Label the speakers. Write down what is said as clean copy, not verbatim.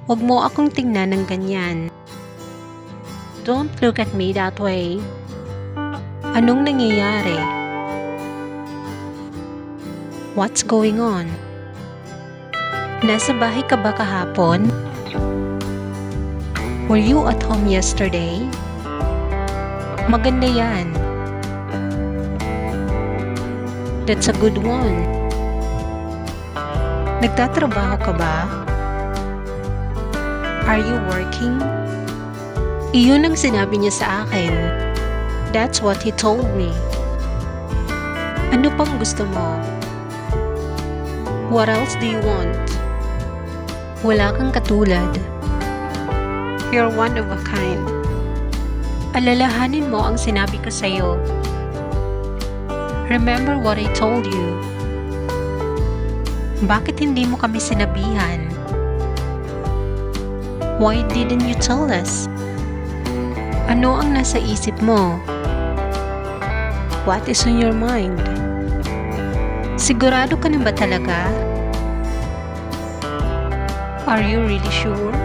Speaker 1: Huwag mo akong tingnan ng ganyan. Don't look at me that way. Anong nangyayari? What's going on? Nasa bahay ka ba kahapon? Were you at home yesterday? Maganda yan. That's a good one. Nagtatrabaho ka ba? Are you working? Iyon ang sinabi niya sa akin. That's what he told me. Ano pang gusto mo? What else do you want? Wala kang katulad. You're one of a kind. Alalahanin mo ang sinabi ko sa'yo. Remember what I told you. Bakit hindi mo kami sinabihan? Why didn't you tell us? Ano ang nasa isip mo? What is on your mind? Sigurado ka na ba talaga? Are you really sure?